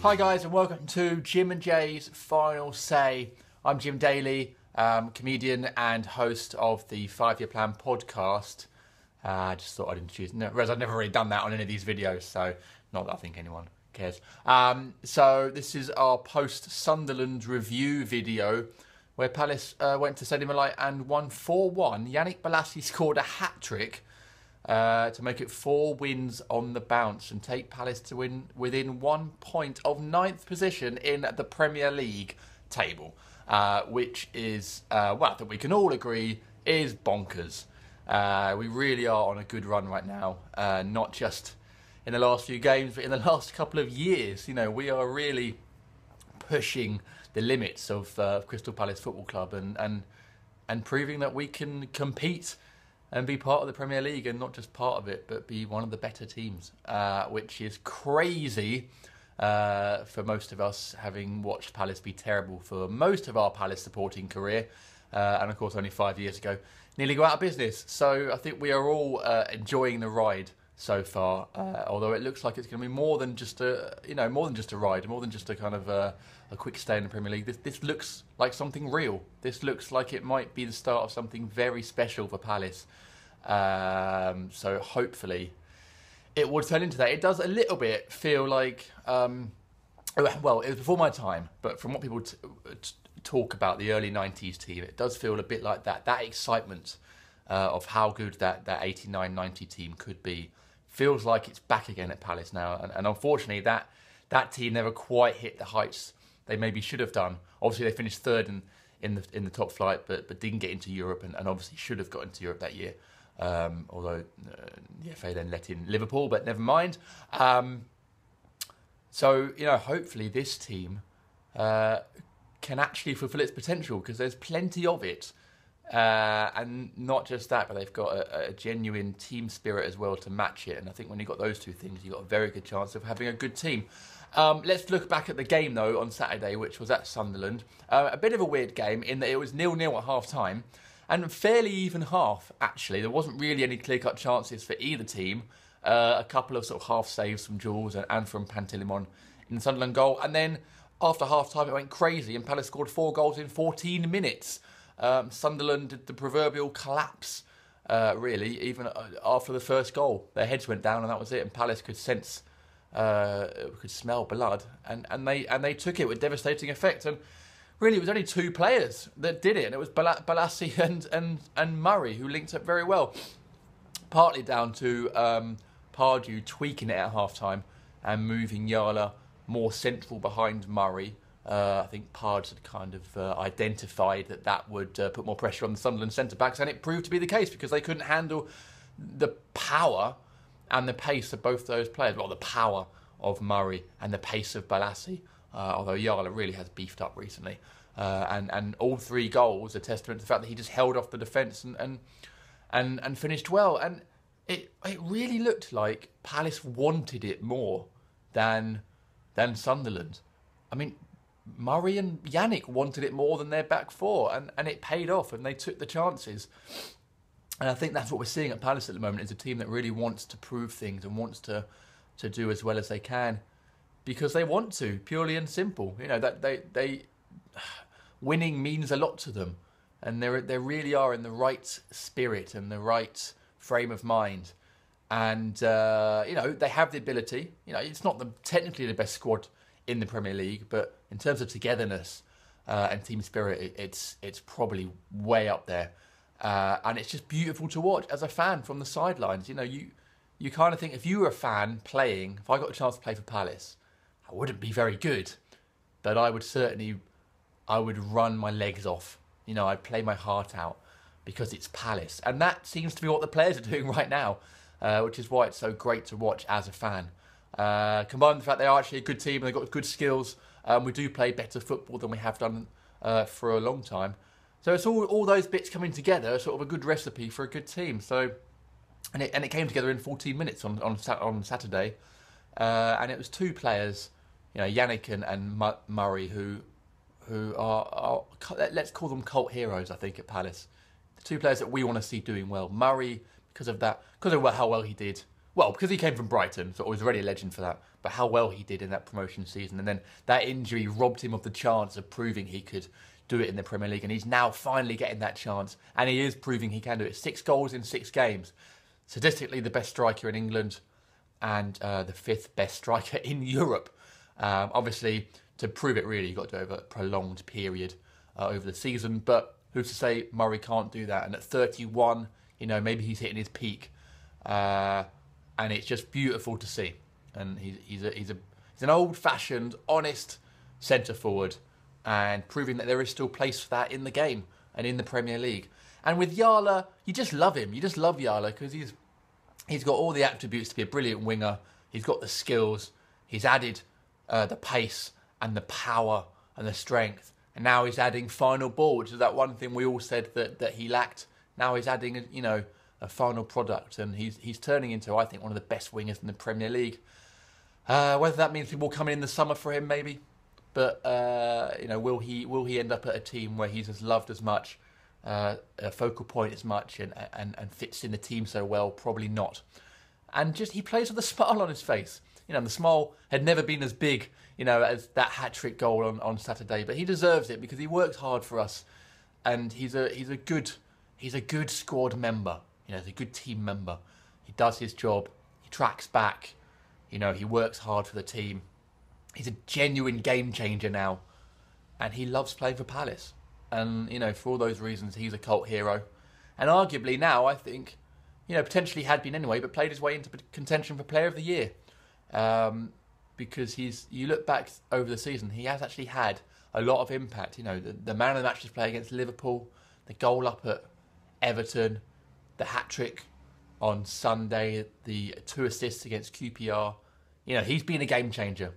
Hi guys and welcome to Jim and Jay's Final Say. I'm Jim Daly, comedian and host of the 5-Year Plan podcast. I just thought I'd introduce, whereas I've never really done that on any of these videos, so not that I think anyone cares. So this is our post-Sunderland review video where Palace went to Stadium of Light and won 4-1. Yannick Bolasie scored a hat-trick to make it 4 wins on the bounce and take Palace to win within 1 point of 9th position in the Premier League table, which is, well, that we can all agree is bonkers. We really are on a good run right now, not just in the last few games, but in the last couple of years. You know, we are really pushing the limits of Crystal Palace Football Club and proving that we can compete and be part of the Premier League, and not just part of it, but be one of the better teams, which is crazy for most of us, having watched Palace be terrible for most of our Palace supporting career, and of course only 5 years ago, nearly go out of business. So I think we are all enjoying the ride so far, although it looks like it's going to be more than just a, more than just a ride, more than just a kind of a quick stay in the Premier League. This looks like something real. This looks like it might be the start of something very special for Palace. So hopefully it will turn into that. It does a little bit feel like, well, it was before my time, but from what people talk about the early 90s team, it does feel a bit like that. That excitement of how good that 89-90 team could be feels like it's back again at Palace now. And unfortunately, that team never quite hit the heights they maybe should have done. Obviously, they finished third in the top flight, but didn't get into Europe, and obviously should have got into Europe that year. Although the FA then let in Liverpool, but never mind. So, hopefully this team can actually fulfil its potential, because there's plenty of it. And not just that, but they've got a genuine team spirit as well to match it. And I think when you've got those two things, you've got a very good chance of having a good team. Let's look back at the game, though, on Saturday, which was at Sunderland. A bit of a weird game in that it was 0-0 at half-time. And fairly even half, actually. There wasn't really any clear-cut chances for either team. A couple of sort of half saves from Jules and from Pantilimon in the Sunderland goal. And then after half-time, it went crazy, and Palace scored 4 goals in 14 minutes. Sunderland did the proverbial collapse, really, even after the first goal. Their heads went down, and that was it. And Palace could could smell blood, and they took it with devastating effect. And really, it was only 2 players that did it, and it was Bolasie and Murray who linked up very well. Partly down to Pardew tweaking it at half-time and moving Yala more central behind Murray. I think Pardew had kind of identified that would put more pressure on the Sunderland centre-backs, and it proved to be the case, because they couldn't handle the power and the pace of both those players. Well, the power of Murray and the pace of Bolasie. Although Yala really has beefed up recently. And all 3 goals are testament to the fact that he just held off the defence and finished well. And it really looked like Palace wanted it more than Sunderland. I mean, Murray and Yannick wanted it more than their back four, and it paid off, and they took the chances. And I think that's what we're seeing at Palace at the moment, is a team that really wants to prove things and wants to do as well as they can, because they want to, purely and simple. That they winning means a lot to them, and they really are in the right spirit and the right frame of mind. And they have the ability. It's not technically the best squad in the Premier League, but in terms of togetherness and team spirit, it's probably way up there. And it's just beautiful to watch as a fan from the sidelines. You kind of think, if you were a fan playing, if I got a chance to play for Palace, I wouldn't be very good, but I would run my legs off. I'd play my heart out, because it's Palace. And that seems to be what the players are doing right now, which is why it's so great to watch as a fan. Combined with the fact they are actually a good team and they've got good skills, we do play better football than we have done for a long time. So it's all those bits coming together, sort of a good recipe for a good team. So, and it came together in 14 minutes on Saturday, and it was 2 players, Yannick and Murray, who are, let's call them cult heroes, I think, at Palace. The 2 players that we want to see doing well. Murray, because of how well he did well, because he came from Brighton, so he was already a legend for that, but how well he did in that promotion season. And then that injury robbed him of the chance of proving he could do it in the Premier League. And he's now finally getting that chance. And he is proving he can do it. 6 goals in 6 games. Statistically, the best striker in England and the 5th best striker in Europe. Obviously, to prove it really, you've got to do over a prolonged period over the season. But who's to say Murray can't do that? And at 31, you know, maybe he's hitting his peak. And it's just beautiful to see. And he's an old-fashioned, honest centre-forward, and proving that there is still place for that in the game and in the Premier League. And with Yala, you just love him. You just love Yala because he's got all the attributes to be a brilliant winger. He's got the skills. He's added the pace and the power and the strength. And now he's adding final ball, which is that one thing we all said that he lacked. Now he's adding, you know, a final product, and he's turning into, I think, one of the best wingers in the Premier League. Whether that means people coming in the summer for him, maybe, but you know, will he end up at a team where he's as loved as much, a focal point as much, and fits in the team so well? Probably not. And just he plays with a smile on his face. You know, and the smile had never been as big, you know, as that hat-trick goal on Saturday, but he deserves it because he works hard for us, and he's a good squad member. You know, he's a good team member. He does his job. He tracks back. You know, he works hard for the team. He's a genuine game changer now. And he loves playing for Palace. And, you know, for all those reasons, he's a cult hero. And arguably now, I think, you know, potentially had been anyway, but played his way into contention for Player of the Year. Because you look back over the season, he has actually had a lot of impact. You know, the man of the match display against Liverpool, the goal up at Everton, the hat-trick on Sunday, the 2 assists against QPR. You know, he's been a game changer.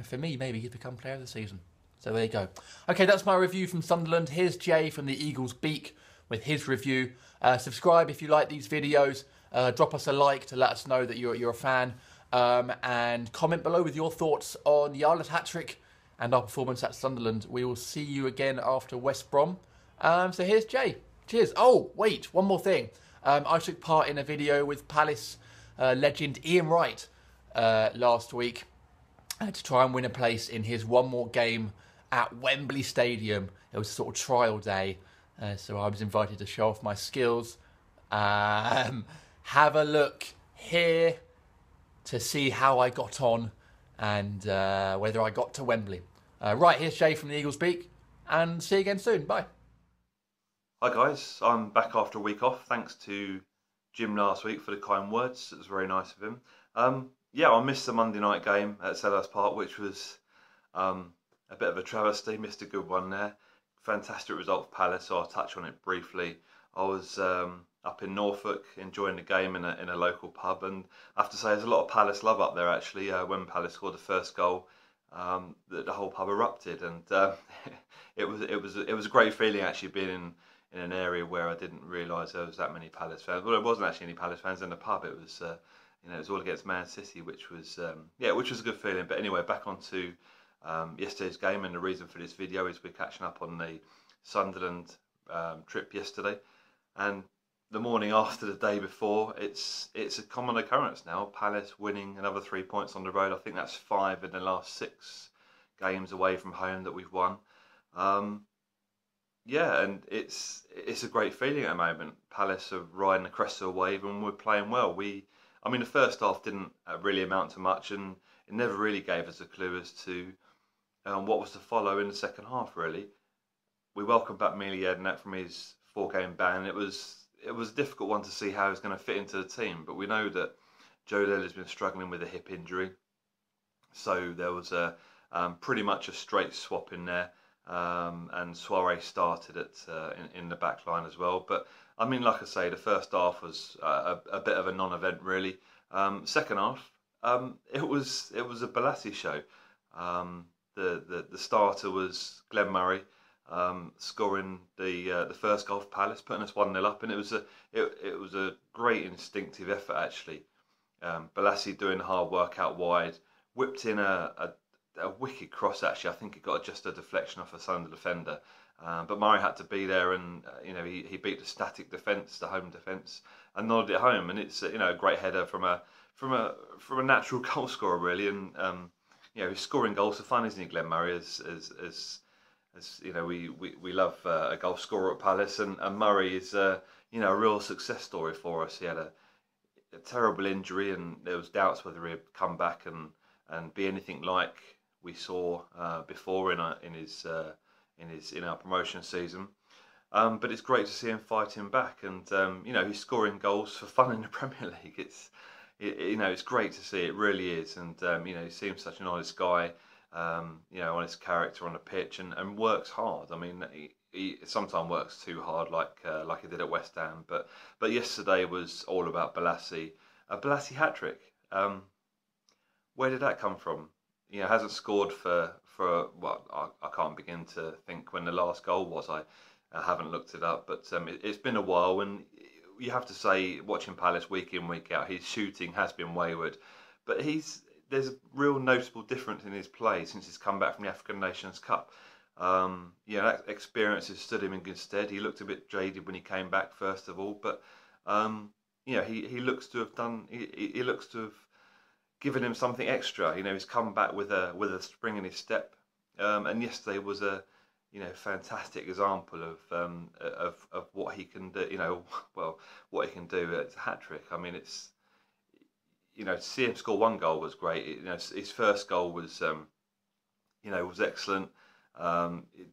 For me, maybe he's become Player of the Season. So there you go. Okay, that's my review from Sunderland. Here's Jay from the Eagles Beak with his review. Subscribe if you like these videos. Drop us a like to let us know that you're a fan. And comment below with your thoughts on Yala's hat-trick and our performance at Sunderland. We will see you again after West Brom. So here's Jay. Cheers. Oh, wait, one more thing. I took part in a video with Palace legend Ian Wright last week to try and win a place in his one more game at Wembley Stadium. It was a sort of trial day, so I was invited to show off my skills. Have a look here to see how I got on and whether I got to Wembley. Right, here's Jay from the Eagles Beak, and see you again soon. Bye. Hi guys, I'm back after a week off. Thanks to Jim last week for the kind words. It was very nice of him. Yeah, I missed the Monday night game at Selhurst Park, which was a bit of a travesty. Missed a good one there. Fantastic result for Palace, so I'll touch on it briefly. I was up in Norfolk enjoying the game in a local pub, and I have to say there's a lot of Palace love up there actually. When Palace scored the first goal, the whole pub erupted, and it was a great feeling actually being in an area where I didn't realise there was that many Palace fans. Well, there wasn't actually any Palace fans in the pub. It was, you know, it was all against Man City, which was a good feeling. But anyway, back onto yesterday's game, and the reason for this video is we're catching up on the Sunderland trip yesterday, and the morning after the day before. It's a common occurrence now. Palace winning another 3 points on the road. I think that's 5 in the last 6 games away from home that we've won. Yeah, and it's a great feeling at the moment. Palace are riding the crest of a wave, and we're playing well. I mean, the first half didn't really amount to much, and it never really gave us a clue as to what was to follow in the second half. Really, we welcomed back Mili Jedinak from his 4-game ban. It was a difficult one to see how he's going to fit into the team, but we know that Joe Liller's been struggling with a hip injury, so there was pretty much a straight swap in there. And Suarez started in the back line as well. But I mean, like I say, the first half was a bit of a non-event really. Second half, it was a Bolasie show. The starter was Glen Murray, scoring the first goal for Palace, putting us 1-0 up, and it was a great instinctive effort actually. Bolasie doing the hard work out wide, whipped in a wicked cross actually. I think it got just a deflection off a Sunderland defender, But Murray had to be there, and he beat the static defence, the home defence, and nodded it home. And it's a great header from a natural goal scorer really, and he's scoring goals for fun, isn't he, Glen Murray? As we love a goal scorer at Palace, and Murray is a real success story for us. He had a terrible injury, and there was doubts whether he'd come back and be anything like we saw before in our promotion season. But it's great to see him fighting back, and he's scoring goals for fun in the Premier League. It's great to see. It really is, and he seems such an honest guy. Honest character on the pitch, and works hard. I mean, he sometimes works too hard, like he did at West Ham. But yesterday was all about Bolasie. A Bolasie hat-trick. Where did that come from? Hasn't scored for I can't begin to think when the last goal was. I haven't looked it up, but it's been a while, and you have to say, watching Palace week in, week out, his shooting has been wayward, but there's a real noticeable difference in his play since he's come back from the African Nations Cup. That experience has stood him in good stead. He looked a bit jaded when he came back, first of all, but he looks to have done. He looks to have given him something extra. He's come back with a spring in his step, and yesterday was a fantastic example of what he can do. What he can do. It's a hat trick. I mean, it's. To see him score one goal was great. His first goal was, was excellent.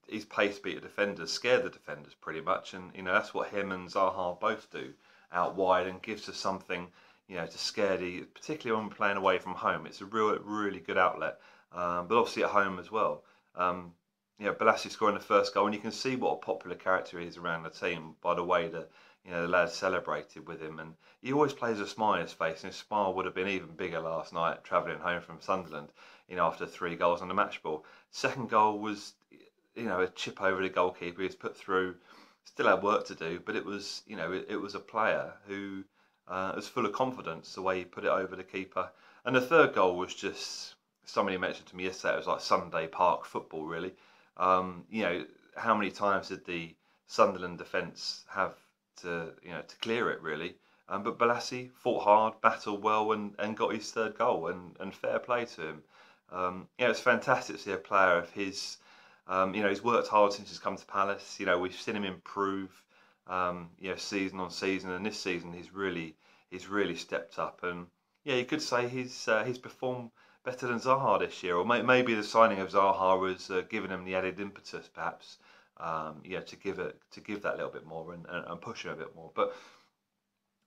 His pace beat the defenders, scared the defenders pretty much, and that's what him and Zaha both do out wide, and gives us something, to scare particularly when we're playing away from home. It's a really good outlet, but obviously at home as well. Bolasie scoring the first goal, and you can see what a popular character he is around the team by the way that. The lads celebrated with him, and he always plays a smile on his face, and his smile would have been even bigger last night travelling home from Sunderland, after 3 goals on the match ball. Second goal was, a chip over the goalkeeper. He was put through, still had work to do, but it was, it was a player who was full of confidence the way he put it over the keeper. And the third goal was just, somebody mentioned to me yesterday, it was like Sunday Park football, really. How many times did the Sunderland defence have to clear it, really, but Bolasie fought hard, battled well, and got his third goal, and fair play to him. It's fantastic to see a player of his. He's worked hard since he's come to Palace. We've seen him improve, season on season, and this season he's really stepped up, and you could say he's performed better than Zaha this year, or maybe the signing of Zaha was giving him the added impetus, perhaps. To give that little bit more and push him a bit more. But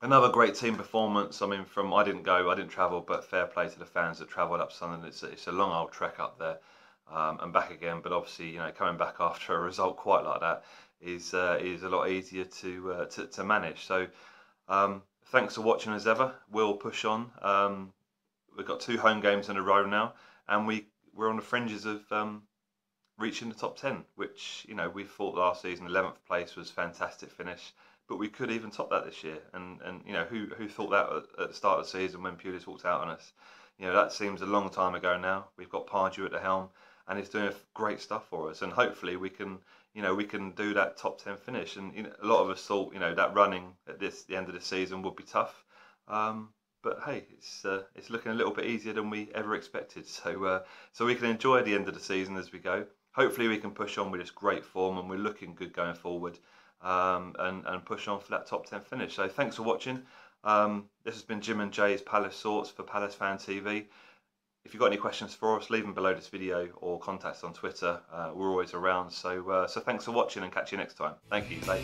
another great team performance. I mean, I didn't travel, but fair play to the fans that travelled up Sunderland. It's a long old trek up there and back again. But obviously, coming back after a result quite like that is a lot easier to manage. So thanks for watching as ever. We'll push on. We've got 2 home games in a row now, and we're on the fringes of reaching the top 10, which we thought last season 11th place was a fantastic finish, but we could even top that this year. And who thought that at the start of the season when Pulis walked out on us? That seems a long time ago now. We've got Pardew at the helm, and he's doing great stuff for us. And hopefully we can do that top 10 finish. And a lot of us thought that running at the end of the season would be tough. But hey, it's looking a little bit easier than we ever expected. So we can enjoy the end of the season as we go. Hopefully we can push on with this great form, and we're looking good going forward, and push on for that top 10 finish. So thanks for watching. This has been Jim and Jay's Palace Thoughts for Palace Fan TV. If you've got any questions for us, leave them below this video or contact us on Twitter. We're always around. So thanks for watching, and catch you next time. Thank you. Bye.